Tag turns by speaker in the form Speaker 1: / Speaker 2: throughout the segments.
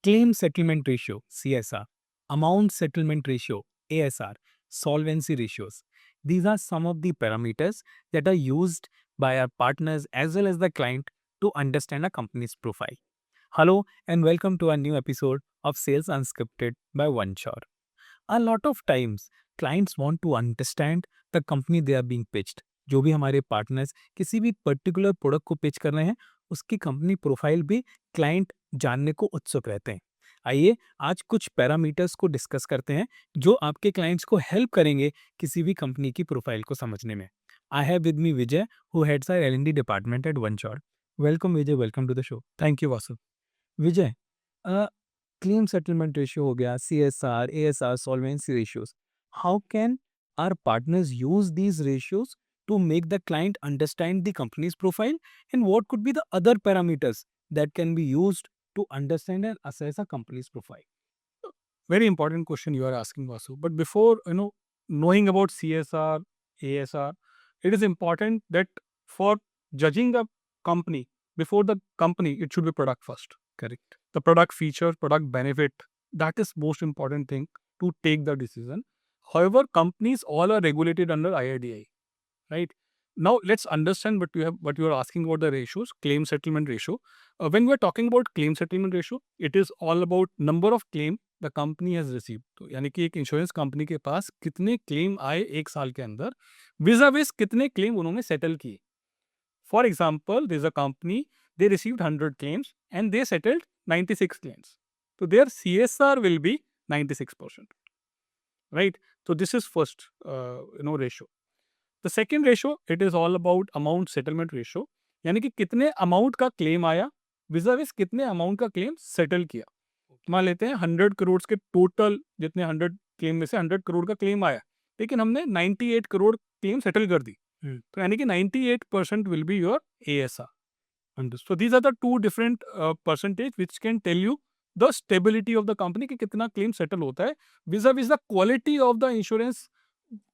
Speaker 1: claim settlement ratio CSR, amount settlement ratio ASR, solvency ratios. These are some of the parameters that are used by our partners as well as the client to understand a company's profile. Hello and welcome to a new episode of Sales Unscripted by OneShore. A lot of times clients want to understand the company they are being pitched. जो भी हमारे partners किसी भी particular product को pitch कर रहे हैं उसकी कंपनी प्रोफाइल भी क्लाइंट जानने को उत्सुक रहते हैं। आइए आज कुछ पैरामीटर्स को डिस्कस करते हैं जो आपके क्लाइंट्स को हेल्प करेंगे किसी भी कंपनी की प्रोफाइल को समझने में। I have with me Vijay who heads our L&D department at OneShore। Welcome Vijay, welcome to the show.
Speaker 2: Thank you Vasu.
Speaker 1: Vijay, claim settlement ratio हो गया, CSR, ASR, solvency ratios, how can our partners use these ratios to make the client understand the company's profile, and what could be the other parameters that can be used to understand and assess a company's profile?
Speaker 2: Very important question you are asking, Vasu. But before knowing about CSR, ASR, it is important that for judging a company, before the company, it should be product first.
Speaker 1: Correct.
Speaker 2: The product feature, product benefit, that is most important thing to take the decision. However, companies all are regulated under IRDAI, right? Now let's understand what you are asking about the ratios, claim settlement ratio. When we are talking about claim settlement ratio, it is all about number of claim the company has receive. तो यानी कि एक insurance company के पास कितने claim आए एक साल के अंदर, विजा विज कितने क्लेम उन्होंने सेटल किए। For example, there is a company, they received 100 claims and they settled 96 claims, तो their CSR will be 96%, right? So this is first ratio. The second ratio, it is all about amount settlement ratio, यानी कि कितने amount का claim आया विजा विज कितने amount का claim settle किया। मान लेते हैं 100 करोड़ के टोटल, जितने 100 क्लेम में से 100 करोड़ का क्लेम आया, लेकिन हमने 98 करोड़ क्लेम सेटल कर दी, तो यानी कि 98% will be your ASR। So these are the two different percentage which can tell you the stability of the company कि कितना क्लेम सेटल होता है vis a vis the quality of the insurance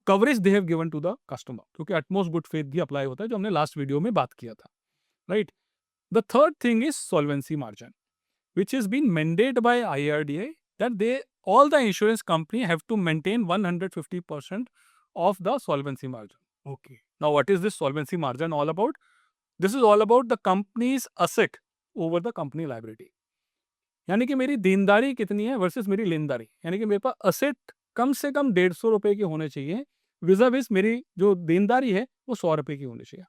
Speaker 2: coverage they have given to the customer, क्योंकि utmost good faith भी apply होता है जो हमने लास्ट वीडियो में बात किया था, right? The third thing is solvency margin, which is been mandated by IRDA that all the insurance company have to maintain 150% of the solvency margin.
Speaker 1: Okay.
Speaker 2: Now, what is this solvency margin all about? This is all about the company's asset over the company liability. यानी कि मेरी देनदारी कितनी है versus मेरी लेनदारी, यानी कि मेरे पास असेट कम से कम 150 रुपए की होने चाहिए, विजा विज मेरी जो देनदारी है वो 100 रुपए की होनी चाहिए।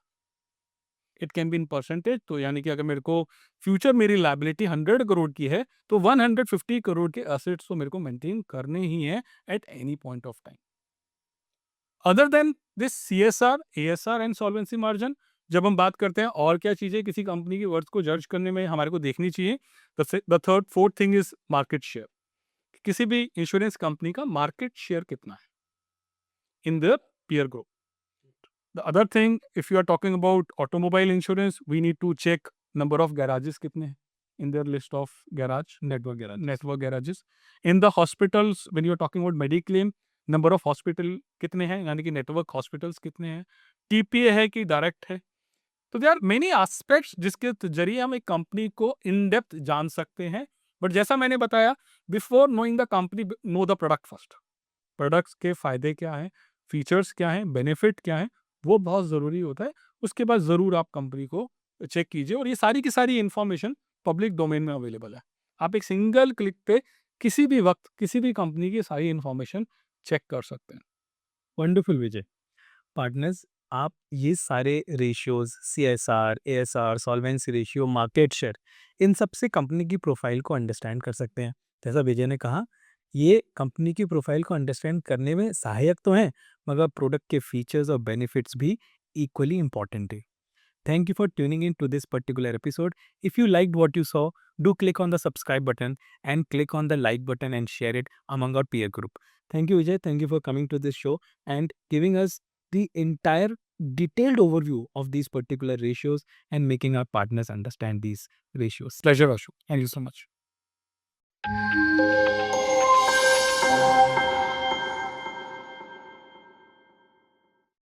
Speaker 2: It can be in percentage, तो यानी कि अगर मेरे को फ्यूचर मेरी लाइबिलिटी 100 करोड़ की है तो 150 करोड़ के असेट्स तो मेरे को मेंटेन करने ही है at any point of time. Other than this CSR, ASR and solvency margin, जब हम बात करते हैं और क्या चीजें किसी कंपनी की वर्थ को जज करने में हमारे को देखनी चाहिए, the third fourth thing is market share. किसी भी इंश्योरेंस कंपनी का मार्केट शेयर कितना है in the peer group. The other thing, if you are talking about automobile insurance, we need to check number of garages कितने हैं in their list of garage, network garages. In the hospitals, when you are talking about Mediclaim, number of hospital कितने हैं, यानी कि network hospitals कितने हैं, TPA है कि direct है। तो there are many aspects जिसके जरिए हम एक कंपनी को in depth जान सकते हैं। बट जैसा मैंने बताया, before knowing the company, know the product first. Products के फायदे क्या हैं, फीचर्स क्या हैं, बेनिफिट क्या हैं, वो बहुत ज़रूरी होता है। उसके बाद ज़रूर आप कंपनी को चेक कीजिए, और ये सारी की सारी इन्फॉर्मेशन पब्लिक डोमेन में अवेलेबल है। आप एक सिंगल क्लिक पे किसी भी वक्त किसी भी कंपनी की सारी इन्फॉर्मेशन चेक कर सकते हैं।
Speaker 1: वंडरफुल विजय। पार्टनर्स, आप ये सारे ratios CSR, ASR, solvency ratio, market share, इन सब से कंपनी की प्रोफाइल को अंडरस्टैंड कर सकते हैं। जैसा विजय ने कहा, ये कंपनी की प्रोफाइल को अंडरस्टैंड करने में सहायक तो हैं, मगर प्रोडक्ट के फीचर्स और बेनिफिट्स भी इक्वली इंपॉर्टेंट है। Thank you for tuning in to this particular episode. If you liked what you saw, do click on the subscribe button and click on the like button and share it among our peer group. Thank you, Vijay. Thank you for coming to this show and giving us the entire detailed overview of these particular ratios and making our partners understand these ratios.
Speaker 2: Pleasure, Ashu. Thank you so much.